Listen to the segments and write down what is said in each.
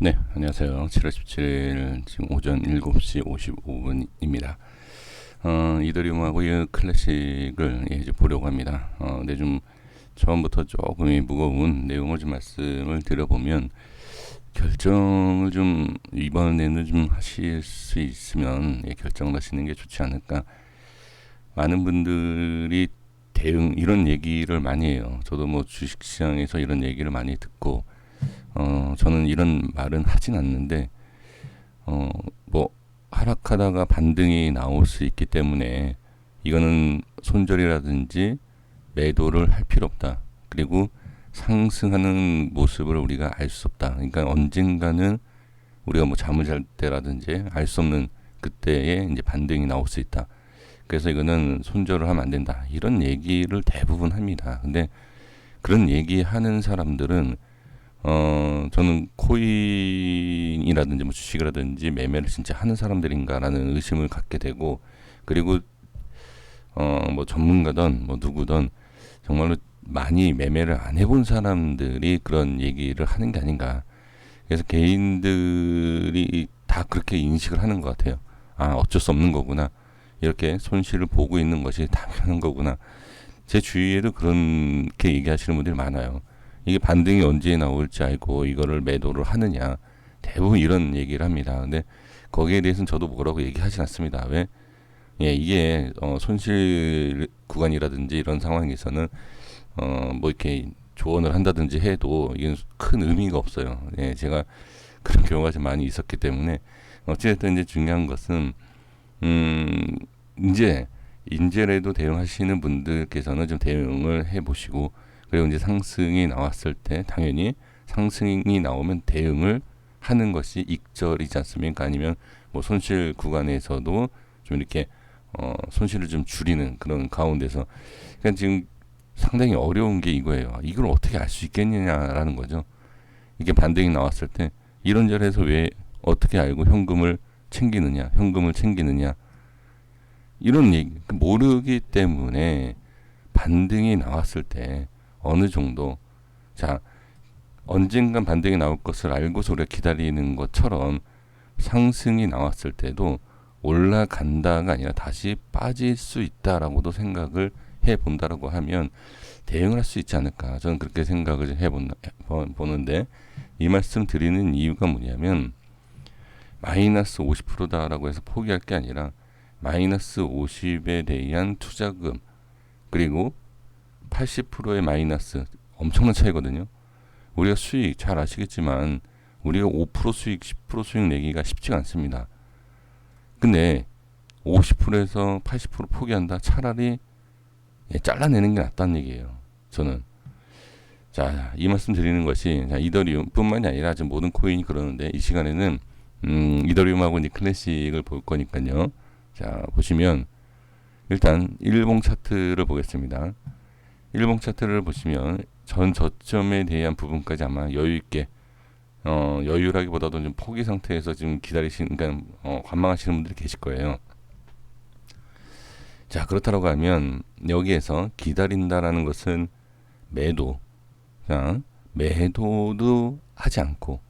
네, 안녕하세요. 7월 17일 지금 오전 7시 55분입니다. 이더리움하고 이 클래식을 이제 보려고 합니다. 근데 좀 처음부터 조금 무거운 내용을 좀 말씀을 드려보면 결정을 좀 이번에는 좀 하실 수 있으면 결정을 하시는 게 좋지 않을까. 많은 분들이 대응 이런 얘기를 많이 해요. 저도 뭐 주식시장에서 이런 얘기를 많이 듣고 저는 이런 말은 하진 않는데, 뭐, 하락하다가 반등이 나올 수 있기 때문에, 이거는 손절이라든지 매도를 할 필요 없다. 그리고 상승하는 모습을 우리가 알 수 없다. 그러니까 언젠가는 우리가 뭐 잠을 잘 때라든지 알 수 없는 그때에 이제 반등이 나올 수 있다. 그래서 이거는 손절을 하면 안 된다. 이런 얘기를 대부분 합니다. 근데 그런 얘기하는 사람들은 저는 코인이라든지 뭐 주식이라든지 매매를 진짜 하는 사람들인가라는 의심을 갖게 되고, 그리고 뭐 전문가든 뭐 누구든 정말로 많이 매매를 안 해본 사람들이 그런 얘기를 하는 게 아닌가. 그래서 개인들이 다 그렇게 인식을 하는 것 같아요. 아, 어쩔 수 없는 거구나. 이렇게 손실을 보고 있는 것이 당연한 거구나. 제 주위에도 그렇게 얘기하시는 분들이 많아요. 이게 반등이 언제 나올지 알고 이거를 매도를 하느냐. 대부분 이런 얘기를 합니다. 근데 거기에 대해서는 저도 뭐라고 얘기하지 않습니다. 왜? 예, 이게 손실 구간이라든지 이런 상황에서는 뭐 이렇게 조언을 한다든지 해도 이건 큰 의미가 없어요. 예, 제가 그런 경우가 좀 많이 있었기 때문에 어찌됐든 이제 중요한 것은 음 이제 인제라도 대응하시는 분들께서는 좀 대응을 해보시고, 그리고 이제 상승이 나왔을 때 당연히 상승이 나오면 대응을 하는 것이 익절이지 않습니까? 아니면 뭐 손실 구간에서도 좀 이렇게 손실을 좀 줄이는 그런 가운데서, 그러니까 지금 상당히 어려운 게 이거예요. 이걸 어떻게 알 수 있겠느냐라는 거죠. 이게 반등이 나왔을 때 이런저런해서 왜 어떻게 알고 현금을 챙기느냐 이런 얘기 모르기 때문에 반등이 나왔을 때 어느 정도, 자, 언젠간 반등이 나올 것을 알고서 우리가 기다리는 것처럼 상승이 나왔을 때도 올라간다가 아니라 다시 빠질 수 있다라고도 생각을 해본다라고 하면 대응을 할 수 있지 않을까. 저는 그렇게 생각을 해보는데, 이 말씀 드리는 이유가 뭐냐면 마이너스 50%다라고 해서 포기할 게 아니라 마이너스 50에 대한 투자금, 그리고 80%의 마이너스, 엄청난 차이거든요. 우리가 수익 잘 아시겠지만 우리가 5% 수익, 10% 수익 내기가 쉽지가 않습니다. 근데 50%에서 80% 포기한다? 차라리 잘라내는 게 낫다는 얘기예요. 저는. 자, 이 말씀 드리는 것이, 자, 이더리움 뿐만이 아니라 지금 모든 코인이 그러는데, 이 시간에는 이더리움하고 이제 클래식을 볼 거니까요. 자, 보시면 일단 일봉 차트를 보겠습니다. 일봉 차트를 보시면 전 저점에 대한 부분까지 아마 여유 있게, 여유라기보다도 좀 포기 상태에서 지금 기다리시는, 그러니까 관망하시는 분들이 계실 거예요. 자, 그렇다고 하면 여기에서 기다린다라는 것은 매도, 자, 매도도 하지 않고,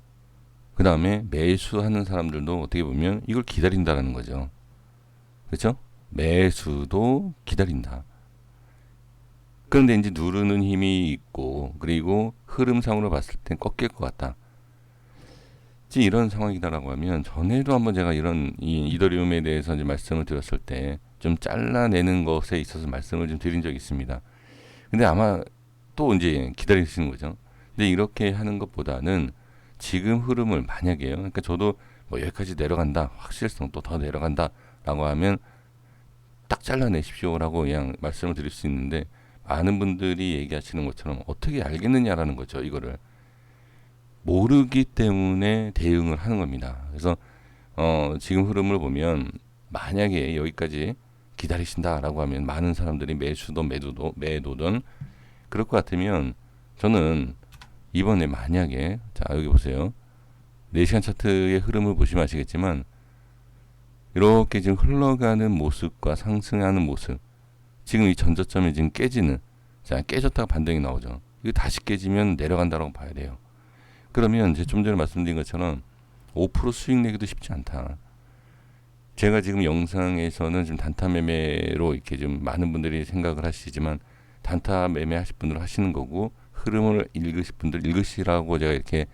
그 다음에 매수하는 사람들도 어떻게 보면 이걸 기다린다라는 거죠. 그렇죠? 매수도 기다린다. 그런데 이제 누르는 힘이 있고, 그리고 흐름상으로 봤을 땐 꺾일 것 같다. 이런 상황이다라고 하면, 전에도 한번 제가 이런 이더리움에 대해서 이제 말씀을 드렸을 때 좀 잘라내는 것에 있어서 말씀을 좀 드린 적이 있습니다. 근데 아마 또 이제 기다리시는 거죠. 근데 이렇게 하는 것보다는 지금 흐름을 만약에요. 그러니까 저도 뭐 여기까지 내려간다, 확실성 또 더 내려간다라고 하면 딱 잘라내십시오라고 그냥 말씀을 드릴 수 있는데, 많은 분들이 얘기하시는 것처럼 어떻게 알겠느냐라는 거죠. 이거를 모르기 때문에 대응을 하는 겁니다. 그래서 지금 흐름을 보면 만약에 여기까지 기다리신다라고 하면 많은 사람들이 매수든 매도든 그럴 것 같으면, 저는 이번에 만약에, 자, 여기 보세요. 4시간 차트의 흐름을 보시면 아시겠지만 이렇게 지금 흘러가는 모습과 상승하는 모습, 지금 이 전저점이 지금 깨지는, 자, 깨졌다가 반등이 나오죠. 이거 다시 깨지면 내려간다라고 봐야 돼요. 그러면 이제 좀 전에 말씀드린 것처럼 5% 수익 내기도 쉽지 않다. 제가 지금 영상에서는 지금 단타 매매로 이렇게 좀 많은 분들이 생각을 하시지만 단타 매매 하실 분들 하시는 거고 흐름을 읽으실 분들 읽으시라고 제가 이렇게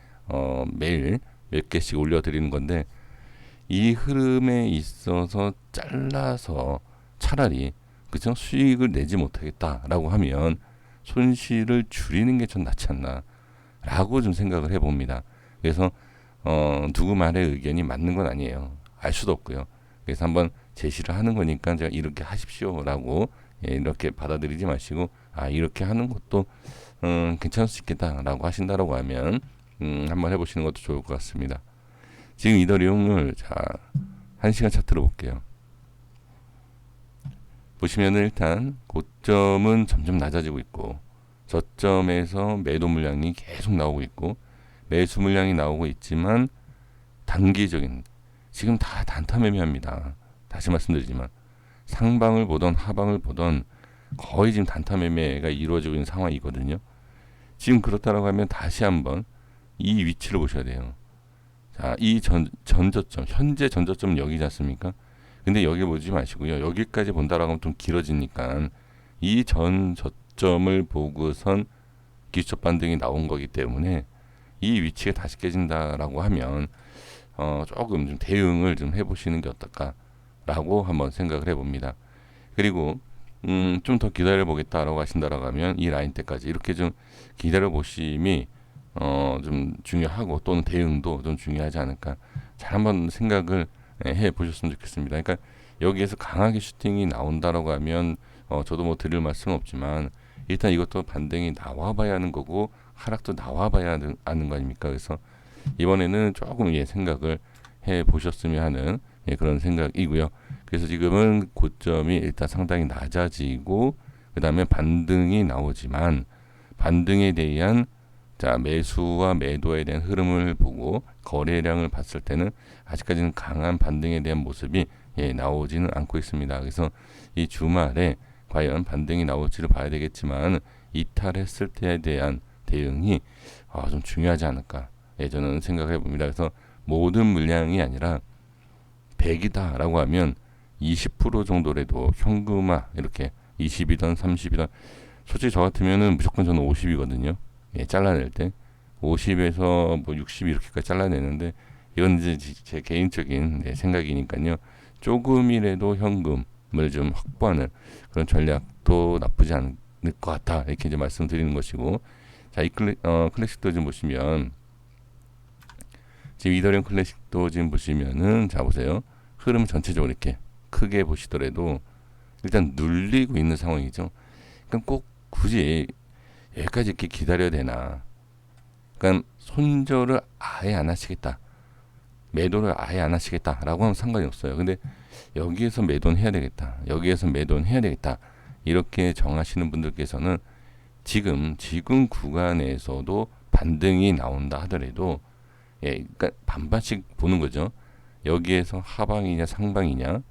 매일 몇 개씩 올려드리는 건데 이 흐름에 있어서 잘라서 차라리 그죠 수익을 내지 못하겠다라고 하면 손실을 줄이는 게 좀 낫지 않나라고 좀 생각을 해봅니다. 그래서 누구 말의 의견이 맞는 건 아니에요. 알 수도 없고요. 그래서 한번 제시를 하는 거니까 제가 이렇게 하십시오라고 이렇게 받아들이지 마시고 이렇게 하는 것도 괜찮을 수 있겠다라고 하신다라고 하면 한번 해보시는 것도 좋을 것 같습니다. 지금 이더리움을 자 1시간 차트로 볼게요. 보시면은 일단 고점은 점점 낮아지고 있고 저점에서 매도 물량이 계속 나오고 있고 매수 물량이 나오고 있지만 단기적인 지금 다 단타 매매합니다. 다시 말씀드리지만 상방을 보던 하방을 보던 거의 지금 단타 매매가 이루어지고 있는 상황이거든요. 지금 그렇다라고 하면 다시 한번 이 위치를 보셔야 돼요. 자, 이 전저점 현재 전저점은 여기지 않습니까? 근데 여기 보지 마시고요. 여기까지 본다라고 하면 좀 길어지니까 이 전 저점을 보고선 기술적 반등이 나온 거기 때문에 이 위치가 다시 깨진다라고 하면 조금 좀 대응을 좀 해보시는 게 어떨까라고 한번 생각을 해봅니다. 그리고 좀 더 기다려 보겠다라고 하신다라고 하면 이 라인 때까지 이렇게 좀 기다려 보심이 좀 중요하고 또는 대응도 좀 중요하지 않을까. 잘 한번 생각을 해 보셨으면 좋겠습니다. 그러니까 여기에서 강하게 슈팅이 나온다라고 하면 저도 뭐 드릴 말씀은 없지만 일단 이것도 반등이 나와봐야 하는 거고 하락도 나와봐야 하는 거 아닙니까? 그래서 이번에는 조금 생각을 해 보셨으면 하는 그런 생각이고요. 그래서 지금은 고점이 일단 상당히 낮아지고 그 다음에 반등이 나오지만 반등에 대한 자 매수와 매도에 대한 흐름을 보고 거래량을 봤을 때는 아직까지는 강한 반등에 대한 모습이 나오지는 않고 있습니다. 그래서 이 주말에 과연 반등이 나올지를 봐야 되겠지만 이탈했을 때에 대한 대응이 좀 중요하지 않을까 저는 생각해 봅니다. 그래서 모든 물량이 아니라 100이다라고 하면 20% 정도라도 현금화 이렇게 20이든 30이든 솔직히 저 같으면은 무조건 저는 50이거든요. 잘라낼 때 50에서 뭐 60 이렇게까지 잘라내는데 이건 이제 제 개인적인 생각이니까요. 조금이라도 현금을 좀 확보하는 그런 전략도 나쁘지 않을 것 같다 이렇게 이제 말씀드리는 것이고 자 이 클래식도 좀 보시면 지금 이더리움 클래식도 지금 보시면은 자 보세요 흐름 전체적으로 이렇게 크게 보시더라도 일단 눌리고 있는 상황이죠. 그럼 꼭 굳이 여기까지 이렇게 기다려야 되나? 그러니까 손절을 아예 안 하시겠다, 매도를 아예 안 하시겠다라고 하면 상관이 없어요. 근데 여기에서 매도는 해야 되겠다, 여기에서 매도는 해야 되겠다 이렇게 정하시는 분들께서는 지금 구간에서도 반등이 나온다 하더라도 그러니까 반반씩 보는 거죠. 여기에서 하방이냐 상방이냐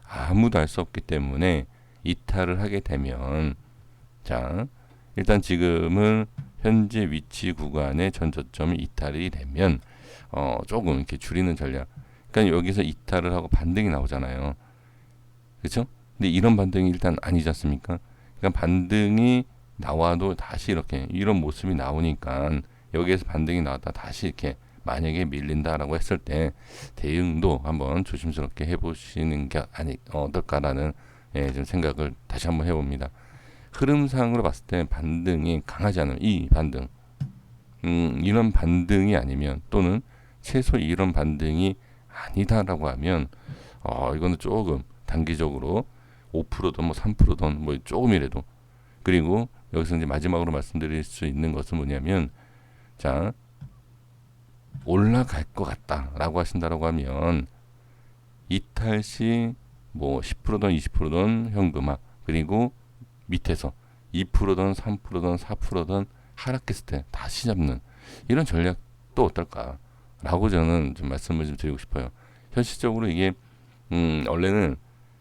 아무도 알 수 없기 때문에 이탈을 하게 되면 자 일단 지금은 현재 위치 구간의 전저점이 이탈이 되면 조금 이렇게 줄이는 전략. 그러니까 여기서 이탈을 하고 반등이 나오잖아요. 그렇죠? 근데 이런 반등이 일단 아니지 않습니까? 그러니까 반등이 나와도 다시 이렇게 이런 모습이 나오니까 여기에서 반등이 나왔다 다시 이렇게 만약에 밀린다라고 했을 때 대응도 한번 조심스럽게 해보시는 게 어떨까라는 좀 생각을 다시 한번 해봅니다. 흐름상으로 봤을 때 반등이 강하지 않은 이 반등 이런 반등이 아니면 또는 최소 이런 반등이 아니다라고 하면 이거는 조금 단기적으로 5%든 뭐 3%든 뭐 조금이라도 그리고 여기서 이제 마지막으로 말씀드릴 수 있는 것은 뭐냐면 자 올라갈 것 같다라고 하신다라고 하면 이탈 시 뭐 10%든 20%든 현금화 그리고 밑에서 2%든 3%든 4%든 하락했을 때 다시 잡는 이런 전략도 어떨까라고 저는 좀 말씀을 좀 드리고 싶어요. 현실적으로 이게 원래는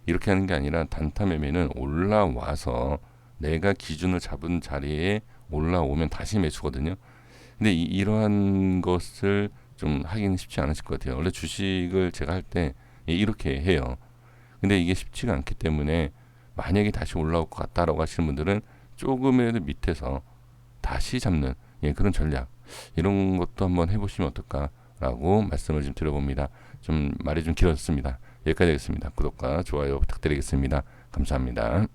이렇게 하는 게 아니라 단타 매매는 올라와서 내가 기준을 잡은 자리에 올라오면 다시 매수거든요. 근데 이러한 것을 좀 하기는 쉽지 않으실 것 같아요. 원래 주식을 제가 할 때 이렇게 해요. 근데 이게 쉽지가 않기 때문에 만약에 다시 올라올 것 같다라고 하시는 분들은 조금이라도 밑에서 다시 잡는 그런 전략, 이런 것도 한번 해보시면 어떨까라고 말씀을 좀 드려봅니다. 좀 말이 좀 길었습니다. 여기까지 하겠습니다. 구독과 좋아요 부탁드리겠습니다. 감사합니다.